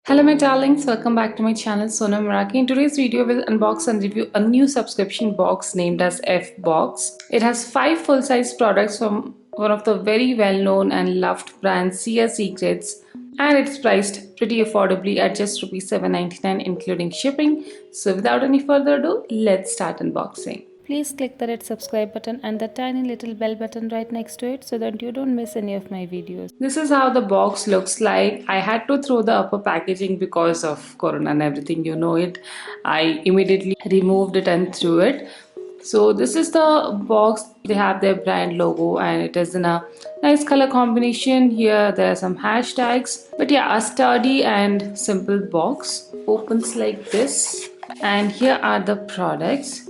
Hello my darlings, welcome back to my channel Sonam Maraki. In today's video we'll unbox and review a new subscription box named as F Box. It has 5 full-size products from one of the very well-known and loved brands Sia Secrets, and it's priced pretty affordably at just Rs 7.99 including shipping. So without any further ado, let's start unboxing. Please click the red subscribe button and the tiny little bell button right next to it so that you don't miss any of my videos. This is how the box looks like. I had to throw the upper packaging because of Corona and everything, you know it. I immediately removed it and threw it. So this is the box. They have their brand logo and it is in a nice color combination. Here there are some hashtags. But yeah, a sturdy and simple box. Opens like this. And here are the products.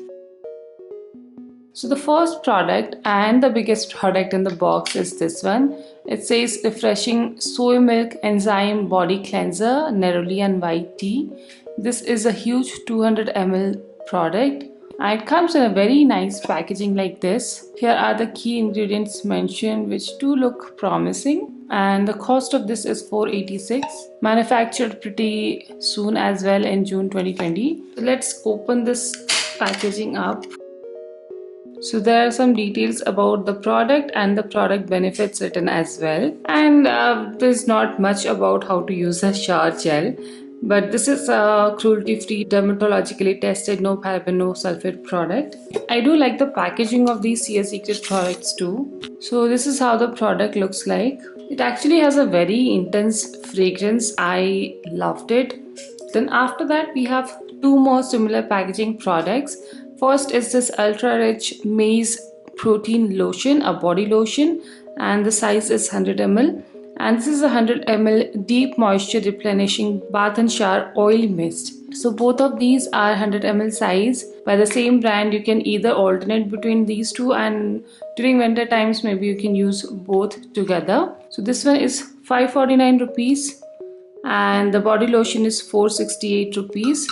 So the first product and the biggest product in the box is this one. It says Refreshing Soy Milk Enzyme Body Cleanser Nerolian White Tea. This is a huge 200 ml product. And it comes in a very nice packaging like this. Here are the key ingredients mentioned which do look promising. And the cost of this is $4.86. Manufactured pretty soon as well in June 2020. So let's open this packaging up. So there are some details about the product and the product benefits written as well. And there's not much about how to use a shower gel. But this is a cruelty-free, dermatologically tested, no paraben, no sulfate product. I do like the packaging of these Sia Secret products too. So this is how the product looks like. It actually has a very intense fragrance. I loved it. Then after that we have two more similar packaging products. First is this ultra rich maize protein lotion, a body lotion, and the size is 100 ml. And this is a 100 ml deep moisture replenishing bath and shower oil mist. So both of these are 100 ml size by the same brand. You can either alternate between these two, and during winter times maybe you can use both together. So this one is 549 rupees and the body lotion is 468 rupees.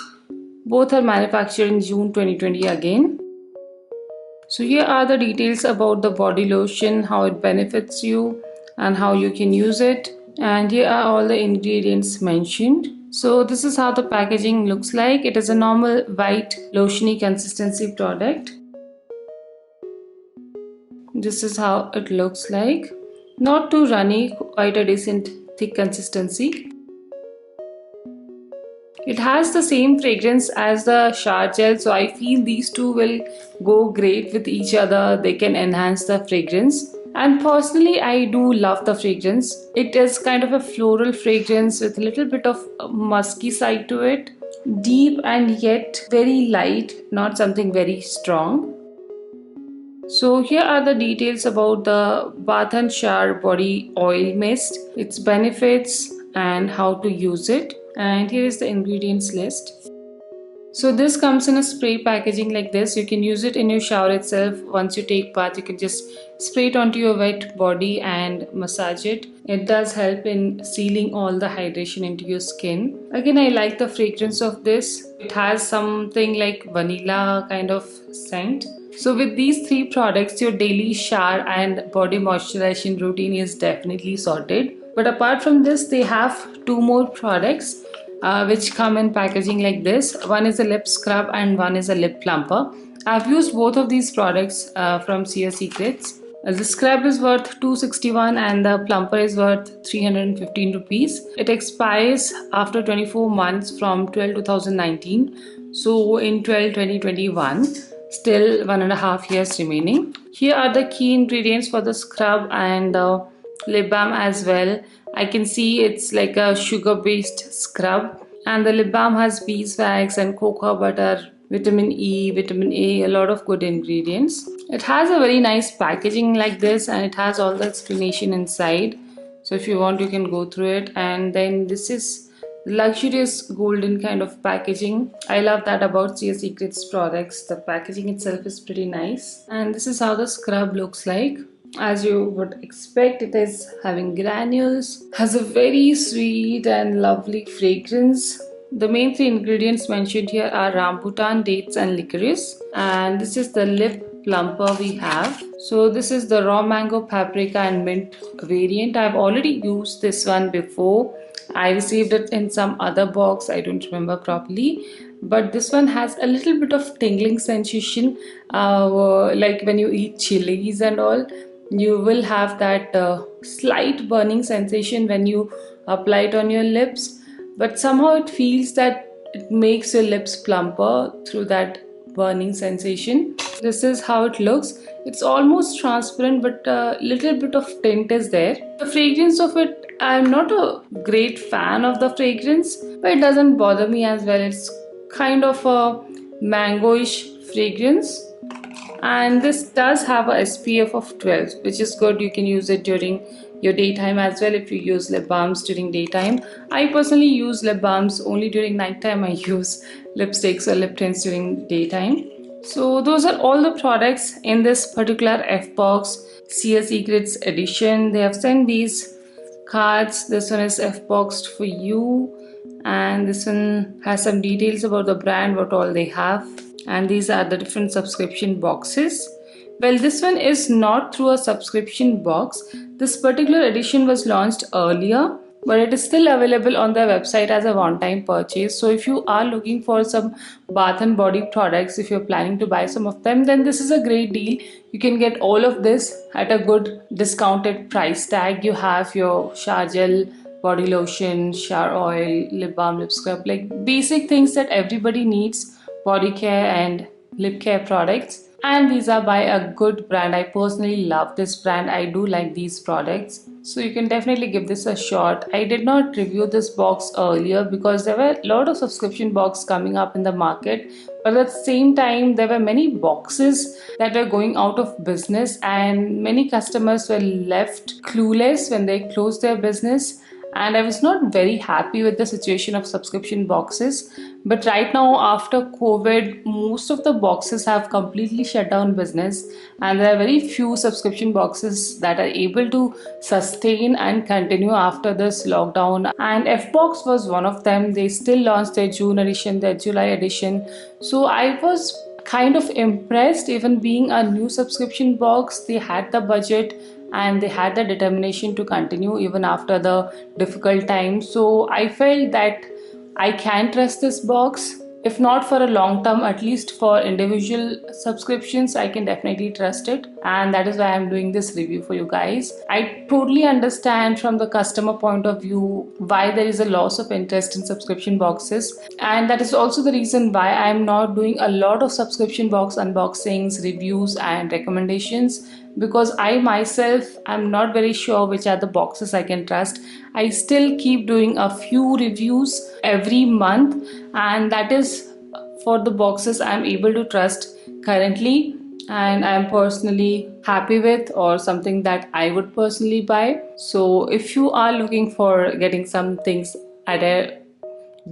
Both are manufactured in June 2020 again. So here are the details about the body lotion, how it benefits you and how you can use it. And here are all the ingredients mentioned. So this is how the packaging looks like. It is a normal white lotiony consistency product. This is how it looks like. Not too runny, quite a decent thick consistency. It has the same fragrance as the shower gel, so I feel these two will go great with each other. They can enhance the fragrance. And personally, I do love the fragrance. It is kind of a floral fragrance with a little bit of a musky side to it. Deep and yet very light, not something very strong. So here are the details about the bath and shower body oil mist, its benefits and how to use it. And here is the ingredients list. So this comes in a spray packaging like this. You can use it in your shower itself. Once you take bath, you can just spray it onto your wet body and massage it. It does help in sealing all the hydration into your skin. Again, I like the fragrance of this. It has something like vanilla kind of scent. So with these three products, your daily shower and body moisturization routine is definitely sorted. But apart from this, they have two more products which come in packaging like this. One is a lip scrub and one is a lip plumper. I've used both of these products from Sia Secrets. The scrub is worth 261 and the plumper is worth 315 rupees. It expires after 24 months from 12/2019. So in 12/2021, still 1.5 years remaining. Here are the key ingredients for the scrub and the lip balm as well. I can see it's like a sugar based scrub, and the lip balm has beeswax and cocoa butter, vitamin E, vitamin A, a lot of good ingredients. It has a very nice packaging like this and it has all the explanation inside. So if you want, you can go through it. And then this is luxurious golden kind of packaging. I love that about Sia Secrets products. The packaging itself is pretty nice. And this is how the scrub looks like. As you would expect, it is having granules, has a very sweet and lovely fragrance. The main three ingredients mentioned here are rambutan, dates and licorice. And this is the lip plumper we have. So this is the raw mango, paprika and mint variant. I've already used this one before I received it in some other box, I don't remember properly, but this one has a little bit of tingling sensation, like when you eat chilies and all, you will have that slight burning sensation when you apply it on your lips, but somehow it feels that it makes your lips plumper through that burning sensation. This is how it looks. It's almost transparent, but a little bit of tint is there. The fragrance of it, I'm not a great fan of the fragrance, but it doesn't bother me as well. It's kind of a mangoish fragrance, and this does have a SPF of 12, which is good. You can use it during your daytime as well if you use lip balms during daytime. I personally use lip balms only during nighttime. I use lipsticks or lip tints during daytime. So those are all the products in this particular FBox Sea Secrets edition. They have sent these cards. This one is FBoxed for you, and this one has some details about the brand, what all they have, and these are the different subscription boxes. Well, this one is not through a subscription box. This particular edition was launched earlier, but it is still available on their website as a one-time purchase. So if you are looking for some bath and body products, if you're planning to buy some of them, then this is a great deal. You can get all of this at a good discounted price tag. You have your shower gel, body lotion, shower oil, lip balm, lip scrub, like basic things that everybody needs, body care and lip care products. And these are by a good brand. I personally love this brand. I do like these products, so you can definitely give this a shot. I did not review this box earlier because there were a lot of subscription boxes coming up in the market, but at the same time there were many boxes that were going out of business, and many customers were left clueless when they closed their business, and I was not very happy with the situation of subscription boxes. But right now, after COVID, most of the boxes have completely shut down business, and there are very few subscription boxes that are able to sustain and continue after this lockdown. And FBox was one of them. They still launched their June edition, their July edition. So I was kind of impressed. Even being a new subscription box, they had the budget and they had the determination to continue even after the difficult times. So I felt that I can trust this box. If not for a long term, at least for individual subscriptions, I can definitely trust it. And that is why I'm doing this review for you guys. I totally understand from the customer point of view why there is a loss of interest in subscription boxes. And that is also the reason why I'm not doing a lot of subscription box unboxings, reviews, and recommendations, because I myself am not very sure which are the boxes I can trust. I still keep doing a few reviews every month, and that is for the boxes I'm able to trust currently and I'm personally happy with, or something that I would personally buy. So if you are looking for getting some things at a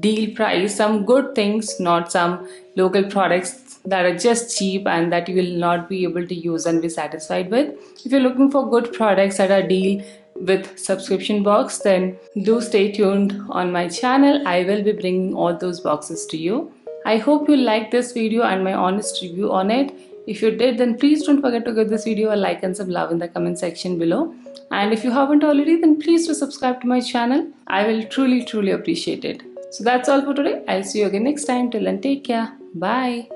deal price, some good things, not some local products that are just cheap and that you will not be able to use and be satisfied with. If you're looking for good products at a deal with subscription box, then do stay tuned on my channel. I will be bringing all those boxes to you. I hope you liked this video and my honest review on it. If you did, then please don't forget to give this video a like and some love in the comment section below. And if you haven't already, then please do subscribe to my channel. I will truly appreciate it. So that's all for today. I'll see you again next time. Till then, take care. Bye.